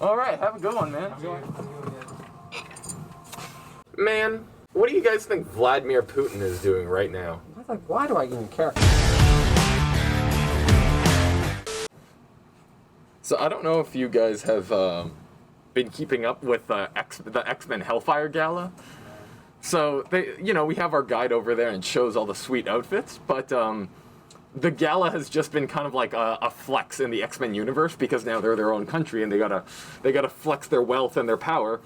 All right, have a good one, man. Man, what do you guys think Vladimir Putin is doing right now? Why do I even care? So I don't know if you guys have been keeping up with the X-Men Hellfire Gala. So we have our guide over there and shows all the sweet outfits, but the gala has just been kind of like a flex in the X-Men universe because now they're their own country and they gotta flex their wealth and their power.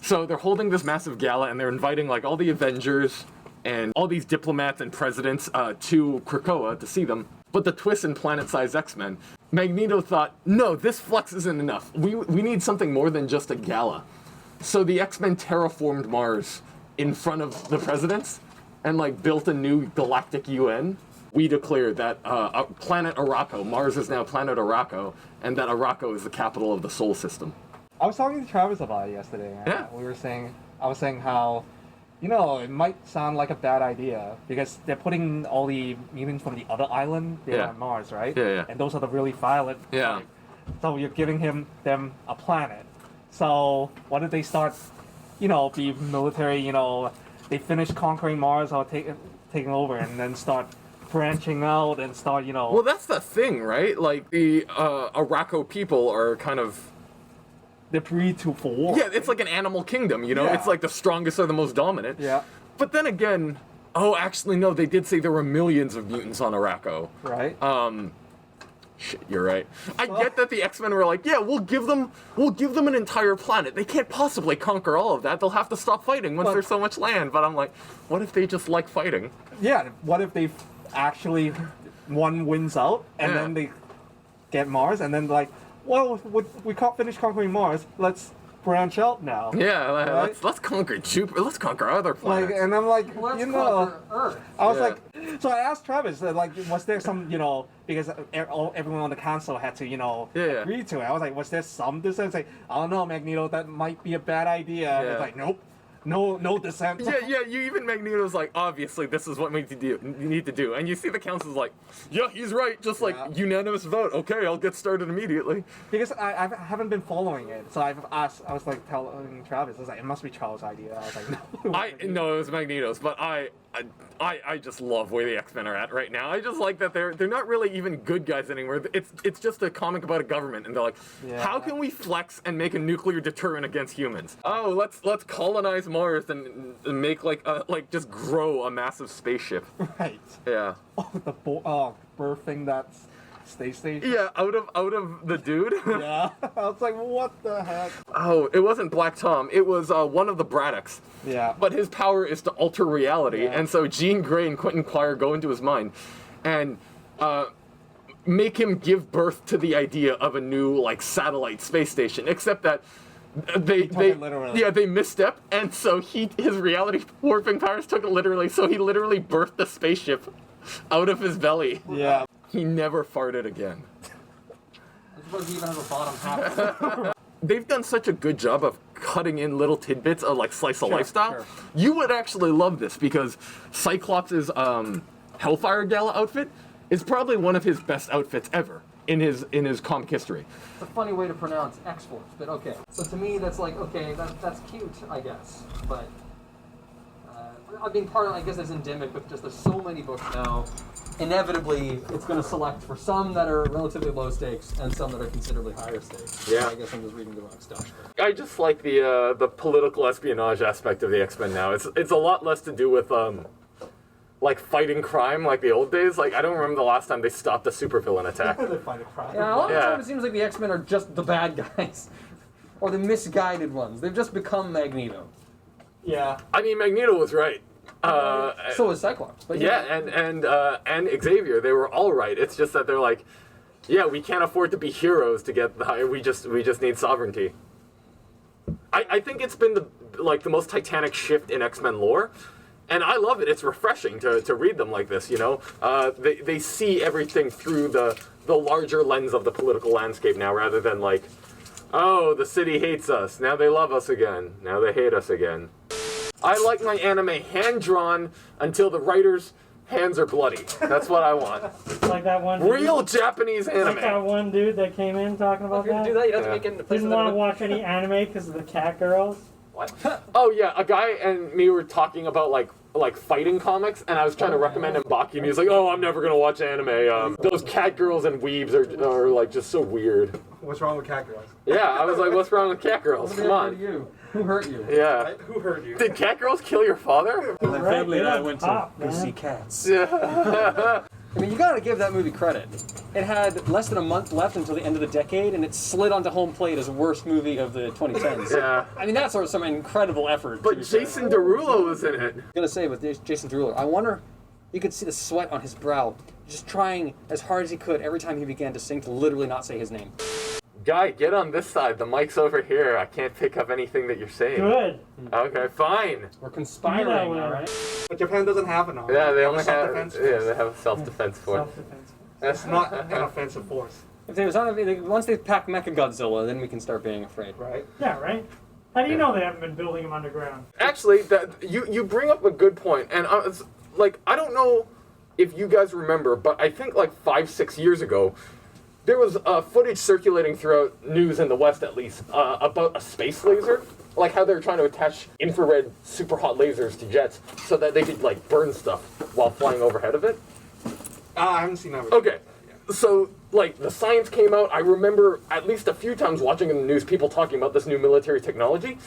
So they're holding this massive gala and they're inviting like all the Avengers and all these diplomats and presidents to Krakoa to see them. But the twist in Planet-Size X-Men, Magneto thought, no, this flex isn't enough. We need something more than just a gala. So the X-Men terraformed Mars in front of the presidents and like built a new galactic UN. We declared that planet Arakko, Mars is now planet Arakko, and that Arakko is the capital of the Sol system. I was talking to Travis about it yesterday. Yeah. I was saying how, it might sound like a bad idea because they're putting all the mutants from the other island there on Mars, right? Yeah. And those are the really violent. Yeah. So you're giving them a planet. So what if they start, be military, they finish conquering Mars or taking over and then start branching out and start, Well, that's the thing, right? Like, the Arakko people are kind of... They're breed for war. Yeah, it's like an animal kingdom, Yeah. It's like the strongest are the most dominant. Yeah. But then again... Oh, actually, no, they did say there were millions of mutants on Arakko. Right. Shit, you're right. I get that the X-Men were like, yeah, we'll give them an entire planet. They can't possibly conquer all of that. They'll have to stop fighting once there's so much land. But I'm like, what if they just like fighting? Yeah, what if they actually one wins out and then they get Mars and then like, well, we can't finish conquering Mars. Let's branch out now. Yeah, right? let's conquer Jupiter. Let's conquer other planets. Like, and I'm like, Let's conquer Earth. I was like, so I asked Travis, like, was there some, because everyone on the council had to, agree to it. I was like, was there some dissent? Like, I don't know, Magneto, that might be a bad idea. Yeah. It's like, nope. No dissent. Yeah, you even Magneto's like, obviously this is what we need to do. And you see the council's like, yeah, he's right, just like unanimous vote. Okay, I'll get started immediately. Because I haven't been following it, so I was like telling Travis, I was like, it must be Charles' idea. I was like, no. No, it was Magneto's, but I just love where the X-Men are at right now. I just like that they're not really even good guys anymore. It's just a comic about a government, and they're like, how can we flex and make a nuclear deterrent against humans? Oh, let's colonize Mars and make just grow a massive spaceship. Right. Yeah. Oh, birthing that space station. Yeah, out of the dude. Yeah. I was like, what the heck? Oh, it wasn't Black Tom. It was one of the Braddocks. Yeah. But his power is to alter reality, and so Jean Grey and Quentin Quire go into his mind and make him give birth to the idea of a new satellite space station. Except that they misstep, and so his reality warping powers took it literally. So he literally birthed the spaceship out of his belly. Yeah. He never farted again. I suppose he even has a bottom half. They've done such a good job of cutting in little tidbits of slice of lifestyle. Sure. You would actually love this because Cyclops' Hellfire Gala outfit is probably one of his best outfits ever in his comic history. It's a funny way to pronounce X-Force, but okay. So to me, that's like, okay, that's cute, I guess. But I mean, part of I guess it's endemic with just there's so many books now. Inevitably, it's going to select for some that are relatively low stakes and some that are considerably higher stakes. Yeah. So I guess I'm just reading the wrong stuff. I just like the political espionage aspect of the X-Men now. It's a lot less to do with fighting crime like the old days. I don't remember the last time they stopped a supervillain attack. They find a crime. Yeah, a lot of the time it seems like the X-Men are just the bad guys. Or the misguided ones. They've just become Magneto. Yeah. I mean, Magneto was right. So is Cyclops. But and Xavier, they were all right. It's just that they're like, yeah, we can't afford to be heroes to get the higher. We just need sovereignty. I think it's been the most titanic shift in X-Men lore, and I love it. It's refreshing to read them like this. They see everything through the larger lens of the political landscape now, rather than oh, the city hates us. Now they love us again. Now they hate us again. I like my anime hand-drawn until the writers Hands are bloody. That's what I want. Like that one. Real Japanese Like that anime. one dude that came in talking about If you're gonna that. do that, you'd have Yeah. to make it into places Didn't that want to would- watch any anime because of the cat girls. What? Oh yeah, a guy and me were talking about like fighting comics, and I was trying to recommend him Baki, and he's like, "Oh, I'm never gonna watch anime. Those cat girls and weebs are like just so weird." What's wrong with cat girls? Yeah, I was like, "What's wrong with cat girls? Come on." You. Who hurt you? Yeah. Who hurt you? Did cat girls kill your father? My Right, family and they I don't went to pop, go man. see cats. Yeah. I mean, you gotta give that movie credit. It had less than a month left until the end of the decade, and it slid onto home plate as worst movie of the 2010s. Yeah. I mean, that's sort of some incredible effort. But Jason Derulo was in it. I'm gonna say with Jason Derulo, I wonder, you could see the sweat on his brow, just trying as hard as he could every time he began to sing to literally not say his name. Guy, get on this side. The mic's over here. I can't pick up anything that you're saying. Good. Okay, fine. We're conspiring, You know it. alright? But Japan doesn't have an army. Yeah, they Not only a have self-defense they have a self-defense force. Self-defense. It's not an offensive force, If there was not, once they pack Mechagodzilla, then we can start being afraid. right? Yeah, right? How do you know they haven't been building them underground? Actually, that you bring up a good point, and it's, like I don't know if you guys remember, but I think like 5-6 years ago, there was footage circulating throughout news in the West, at least, about a space laser, like how they were trying to attach infrared super hot lasers to jets so that they could like burn stuff while flying overhead of it. I haven't seen that. Okay, so like the science came out. I remember at least a few times watching in the news people talking about this new military technology,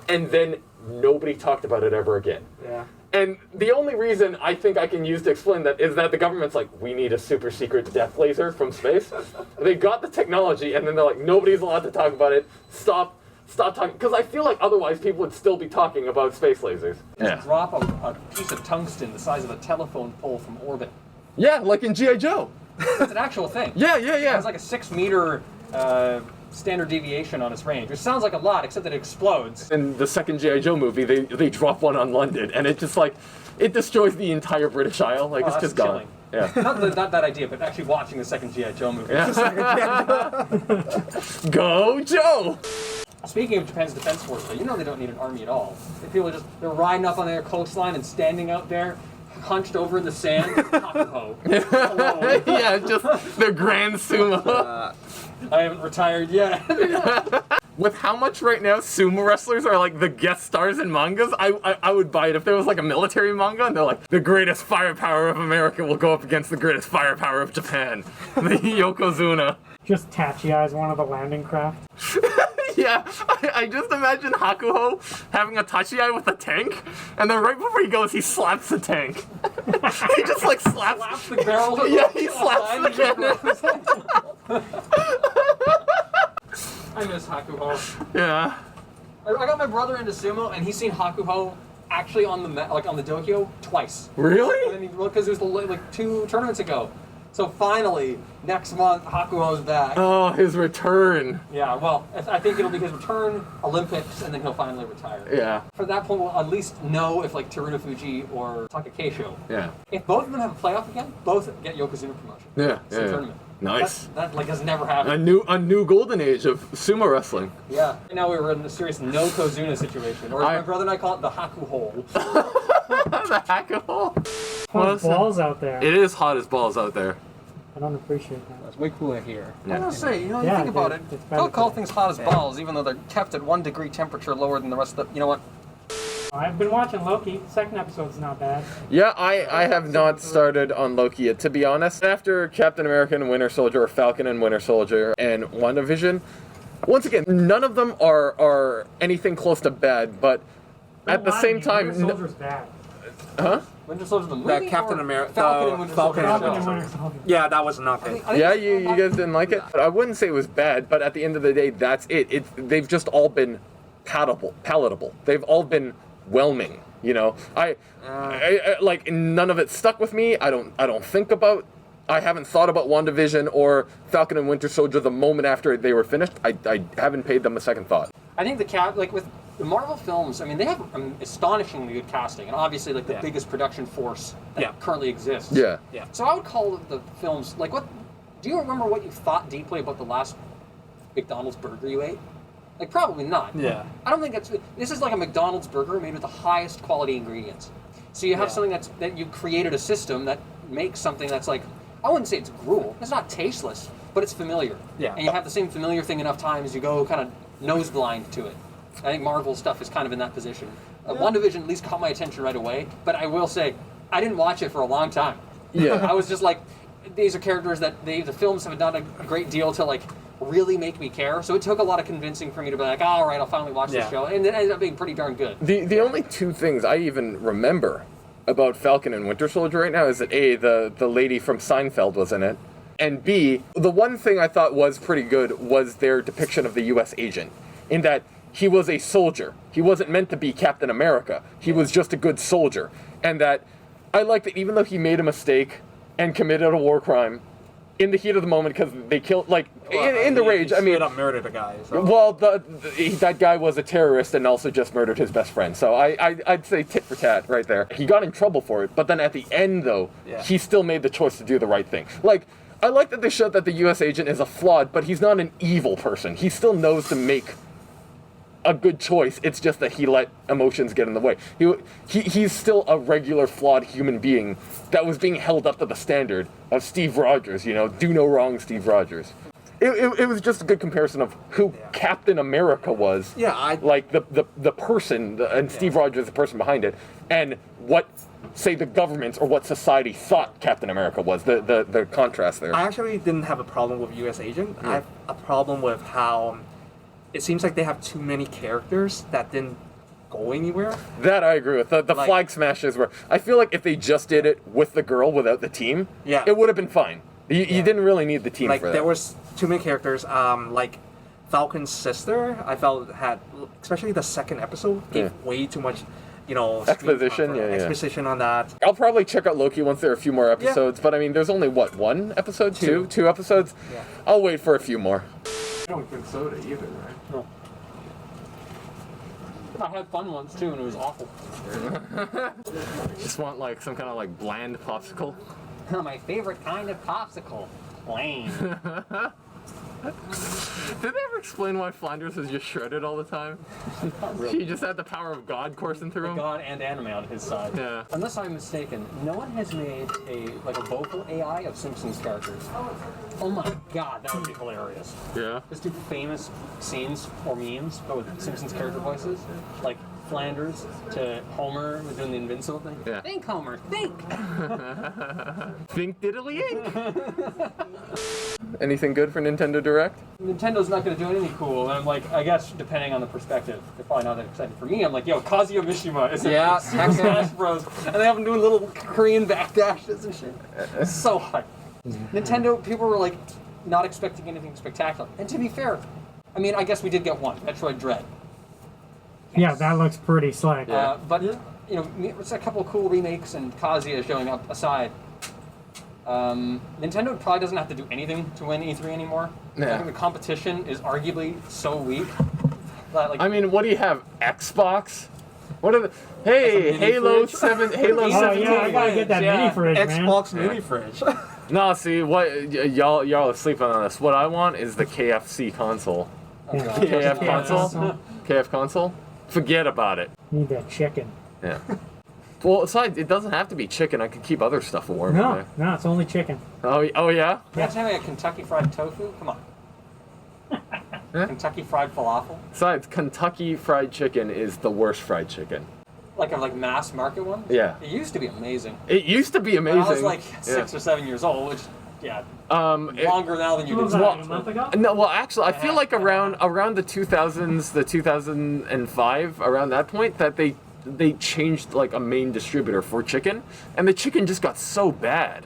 and then nobody talked about it ever again. Yeah. And the only reason I think I can use to explain that is that the government's like, we need a super secret death laser from space. They got the technology, and then they're like, nobody's allowed to talk about it. Stop talking. Because I feel like otherwise people would still be talking about space lasers. Just drop a piece of tungsten the size of a telephone pole from orbit. Yeah, like in G.I. Joe. It's an actual thing. Yeah. It has like a 6 meter standard deviation on its range, which sounds like a lot, except that it explodes. In the second G.I. Joe movie, they drop one on London, and it just like, it destroys the entire British Isle. Like, Oh, it's that's just gone. chilling. Yeah. Not that idea, but actually watching the second G.I. Joe movie. Go Joe! Speaking of Japan's defense force, though, you know they don't need an army at all. People are they're riding up on their coastline and standing out there, hunched over in the sand, Hakuho. Alone. Yeah, just their grand sumo. I haven't retired yet. With how much right now sumo wrestlers are like the guest stars in mangas, I would buy it if there was like a military manga and they're like, the greatest firepower of America will go up against the greatest firepower of Japan. The Yokozuna. Just Tachi Eyes, one of the landing craft. Yeah, I just imagine Hakuho having a Tachiai with a tank, and then right before he goes, he slaps the tank. He just like slaps. Slaps the barrel of Yeah, he slaps the cannon. I miss Hakuho. Yeah. I got my brother into sumo, and he's seen Hakuho actually on the on the dohyo twice. Really? And because it was like 2 tournaments ago. So finally, next month, Hakuho's back. Oh, his return. Yeah, well, I think it'll be his return, Olympics, and then he'll finally retire. Yeah. For that point, we'll at least know if like Teruno Fuji or Takakeisho. Yeah. If both of them have a playoff again, both get Yokozuna promotion. Yeah. It's a Yeah. tournament. Nice. That like has never happened. A new golden age of sumo wrestling. Yeah. Now we were in a serious no Kozuna situation, or as my brother and I call it, the Haku hole. The Hakuho. Hot balls out there. It is hot as balls out there. I don't appreciate that. It's way cooler here. Yeah. I was gonna say, you know, you Yeah, think about it, it's better don't call for- things hot as balls, even though they're kept at 1 degree temperature lower than the rest of the. You know what? I've been watching Loki. Second episode's not bad. Yeah, I have not started on Loki yet, to be honest. After Captain America and Winter Soldier, or Falcon and Winter Soldier, and WandaVision, once again, none of them are anything close to bad, but at the same time... Winter Soldier's bad. Huh? Winter Soldier the movie? That Captain or America- Falcon and Winter Falcon Soldier. and Falcon show? and Winter Soldier. Yeah, that was not good. I think Yeah, it's- you guys didn't like it? But I wouldn't say it was bad, but at the end of the day, that's it. They've just all been palatable. They've all been whelming, you know? I like, none of it stuck with me. I haven't thought about WandaVision or Falcon and Winter Soldier the moment after they were finished. I haven't paid them a second thought. I think with the Marvel films, I mean, they have astonishingly good casting, and obviously like the Yeah. biggest production force that Yeah. currently exists. Yeah. Yeah. So I would call the films like what? Do you remember what you thought deeply about the last McDonald's burger you ate? Like probably not. Yeah. I don't think this is like a McDonald's burger made with the highest quality ingredients. So you have Yeah. something that you created a system that makes something that's like, I wouldn't say it's gruel. It's not tasteless, but it's familiar. Yeah. And you have the same familiar thing enough times, you go kind of nose blind to it. I think Marvel stuff is kind of in that position. WandaVision at least caught my attention right away, but I will say, I didn't watch it for a long time. Yeah. I was just like, these are characters that the films have done a great deal to like really make me care. So it took a lot of convincing for me to be like, all right, I'll finally watch this Yeah. show, and it ended up being pretty darn good. The only two things I even remember about Falcon and Winter Soldier right now is that A, the lady from Seinfeld was in it, and B, the one thing I thought was pretty good was their depiction of the U.S. agent, in that he was a soldier. He wasn't meant to be Captain America. He was just a good soldier. And that I like that even though he made a mistake and committed a war crime, in the heat of the moment, because they killed, like, in the rage, I mean... straight up murdered a guy. So. Well, that guy was a terrorist and also just murdered his best friend. So I'd say tit for tat right there. He got in trouble for it, but then at the end, though, Yeah. he still made the choice to do the right thing. Like, I like that they showed that the U.S. agent is a flawed, but he's not an evil person. He still knows to make a good choice. It's just that he let emotions get in the way. He's still a regular flawed human being that was being held up to the standard of Steve Rogers, you know, do no wrong Steve Rogers. It was just a good comparison of who Captain America was. Yeah, like the person, and Steve Rogers, the person behind it, and what, say, the government or what society thought Captain America was. The contrast there. I actually didn't have a problem with U.S. Agent. I have a problem with how it seems like they have too many characters that didn't go anywhere. That I agree with. The Like- flag smashes were. I feel like if they just did it with the girl without the team, Yeah. it would have been fine. You didn't really need the team Like for that. there was too many characters. Like Falcon's sister, I felt had, especially the second episode, gave way too much, you know, screen Exposition, time for- yeah. exposition on that. I'll probably check out Loki once there are a few more episodes, but I mean, there's only, what, one episode? Two episodes? Yeah. I'll wait for a few more. You don't drink soda either, right? No. I had fun ones too, and it was awful. Just want, like, some kind of, like, bland popsicle. My favorite kind of popsicle. Plain. Did they ever explain why Flanders was just shredded all the time? He just had the power of God coursing through him? God and anime on his side. Yeah. Unless I'm mistaken, no one has made a vocal AI of Simpsons characters. Oh my god, that would be hilarious. Yeah. Just do famous scenes or memes, but with Simpsons character voices, like Flanders to Homer with doing the Invincible thing. Yeah. Think, Homer, think. Think diddly ink. Anything good for Nintendo Direct? Nintendo's not going to do anything cool, and I'm like, I guess depending on the perspective, they're probably not that excited. For me, I'm like, yo, Kazuya Mishima is in Super Smash Bros, and they have him doing little Korean backdashes and shit. It's so hype. Nintendo, people were like, not expecting anything spectacular. And to be fair, I mean, I guess we did get one, Metroid Dread. Yeah, that looks pretty slick. But, you know, it's a couple of cool remakes and Kazuya showing up aside. Nintendo probably doesn't have to do anything to win E3 anymore. Yeah. I think the competition is arguably so weak. That, like, I mean, what do you have? Xbox? What are the... Hey, That's a mini Halo fridge? 7... Halo Oh 17. yeah, I gotta get that Yeah. mini fridge, man. Xbox mini fridge. No, see, what... Y'all are sleeping on this. What I want is the KFC console. oh god. KF console? KF console? Forget about it. Need that chicken. Yeah. Well, besides, it doesn't have to be chicken. I could keep other stuff warm in No, there. no, it's only chicken. Oh yeah? Imagine having a Kentucky Fried Tofu? Come on. Kentucky Fried Falafel? Besides, Kentucky Fried Chicken is the worst fried chicken. Like mass market ones? Yeah. It used to be amazing. It used to be amazing. I was like 6 or 7 years old, which, yeah, longer now than you What did. was that, Well, a month ago? No, well, actually, I feel like around the 2000s, the 2005, around that point, that they changed like a main distributor for chicken, and the chicken just got so bad.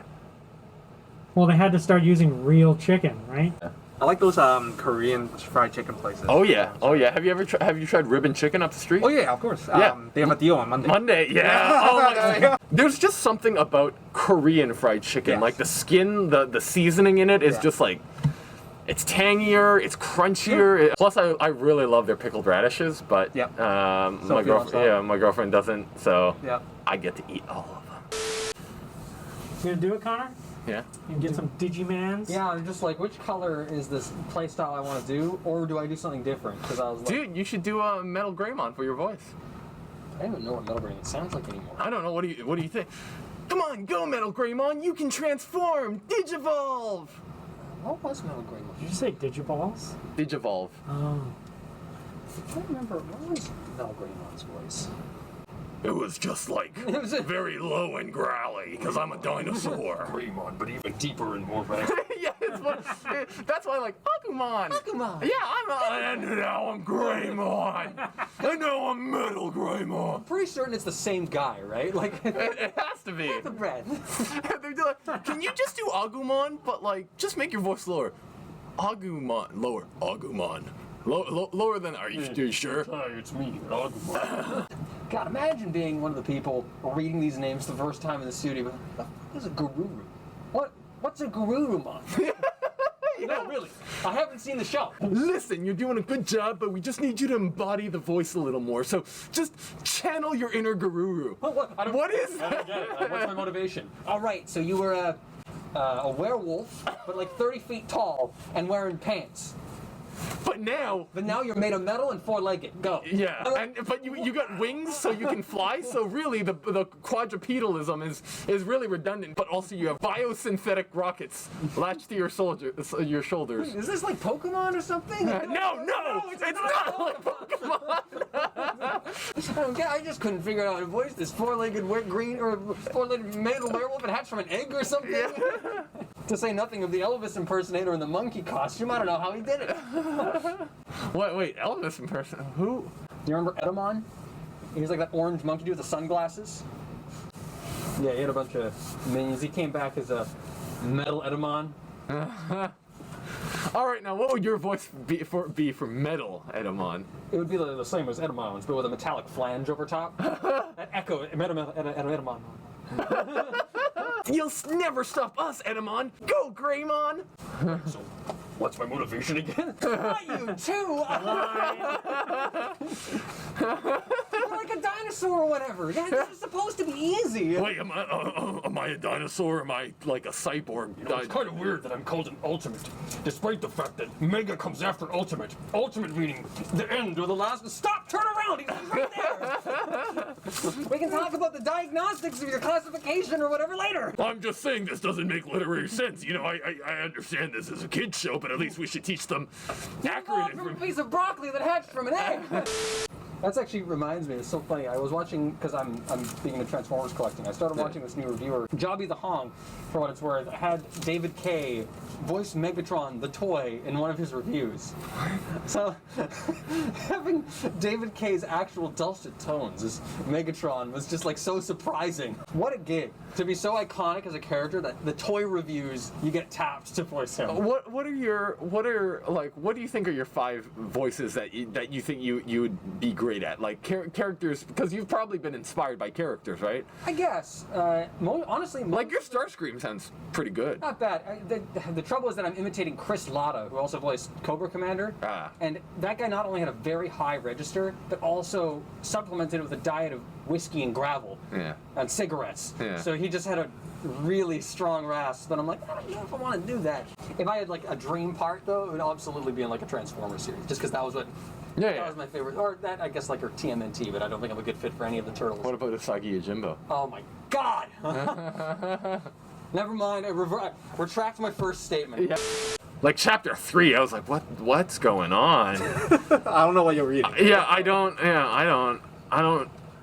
Well, they had to start using real chicken, right? I like those Korean fried chicken places. Oh yeah, oh yeah. Have you tried ribbon chicken up the street? Oh yeah, of course. Yeah. They have a deal on Monday. Monday, yeah. Oh my God. There's just something about Korean fried chicken, Yes. like the skin, the seasoning in it is Yeah. just like. It's tangier, it's crunchier. Plus, I really love their pickled radishes, but Yep. my Sophie loves that. my girlfriend doesn't, so Yeah. I get to eat all of them. You gonna do it, Connor? Yeah. You can get some Digimans? Yeah, I'm just like, which color is this playstyle I want to do, or do I do something different? Because I was like, Dude, you should do a Metal Greymon for your voice. I don't even know what Metal Greymon sounds like anymore. I don't know. What do you think? Come on, go, Metal Greymon. You can transform. Digivolve. What was Metal Greymon? Did you say Digiballs? Digivolve. Oh. I can't remember. What was Metal Greymon's voice? It was just like very low and growly, because I'm a dinosaur. Greymon, but even deeper and more vast. Yeah, that's why I like Agumon. Agumon. Yeah, and now I'm Greymon. And now I'm Metal Greymon. Pretty certain it's the same guy, right? Like, It has to be. the bread. They're like, can you just do Agumon, but like, just make your voice lower? Agumon, lower. Agumon. Lower than, are you sure? Hi, it's me, Agumon. God, imagine being one of the people reading these names the first time in the studio. What is a Garuru? What's a Garurumon? No, really. I haven't seen the show. Listen, you're doing a good job, but we just need you to embody the voice a little more. So just channel your inner Garuru. What is I don't get it. What's my motivation? All right, so you were a werewolf, but like 30 feet tall and wearing pants. But now you're made of metal and four-legged. Go. yeah, but you got wings, so you can fly. So really, the quadrupedalism is really redundant. But also, you have biosynthetic rockets latched to your shoulders. Is this like Pokemon or something? No, it's not like Pokemon. I don't get. I just couldn't figure out how to voice this four-legged four-legged metal werewolf and hatched from an egg or something. Yeah. To say nothing of the Elvis impersonator in the monkey costume. I don't know how he did it. Wait, Elvis in person? Who? Do you remember Edamon? He was like that orange monkey dude with the sunglasses. Yeah, he had a bunch of minions. He came back as a metal Edamon. All right, now what would your voice be for Metal Edamon? It would be the same as Edamon's, but with a metallic flange over top. That echo, Edamon. You'll never stop us, Edamon. Go, Greymon. So, what's my motivation again? Not you too! You're like a dinosaur or whatever. Yeah, this is supposed to be easy. Wait, am I a dinosaur? Am I like a cyborg? You know, it's kind of weird that I'm called an ultimate, despite the fact that Mega comes after ultimate. Ultimate meaning the end or the last. Stop! Turn around! He's right there! We can talk about the diagnostics of your classification or whatever later! I'm just saying this doesn't make literary sense. You know, I understand this is a kid's show, but at least we should teach them accurate From a information. piece of broccoli that hatched from an egg! That's actually reminds me, it's so funny. I was watching, because I'm being into Transformers collecting, I started watching this new reviewer, Jobby the Hong, for what it's worth, had David K. voice Megatron, the toy, in one of his reviews. So, having David K's actual dulcet tones as Megatron was just like so surprising. What a gig. To be so iconic as a character that the toy reviews, you get tapped to voice him. What do you think are your 5 voices that you think you would be great at? Like characters, because you've probably been inspired by characters, right? I guess. Honestly, Like your Starscream sounds pretty good. not bad. The trouble is that I'm imitating Chris Latta, who also voiced Cobra Commander. And that guy not only had a very high register, but also supplemented it with a diet of whiskey and gravel. Yeah. And cigarettes. Yeah. So he just had a really strong rasp. But I'm like, I don't know if I want to do that. If I had like a dream part, though, it would absolutely be in like a Transformers series, just because that was what. Yeah, That was my favorite. Or that, I guess, like, or TMNT, but I don't think I'm a good fit for any of the turtles. What about Usagi Yojimbo? Oh my god! Never mind, I retract my first statement. Yeah. Like chapter 3, I was like, what's going on? I don't know what you're reading. I don't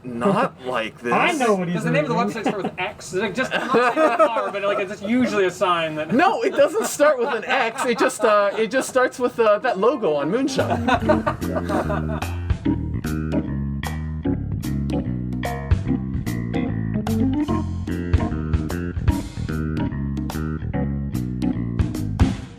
not like this. I know what he's Does the name of the reading. website start with X? Like, just, I'm not saying the car, but like, it's just usually a sign that... No, it doesn't start with an X. It just starts with that logo on Moonshot.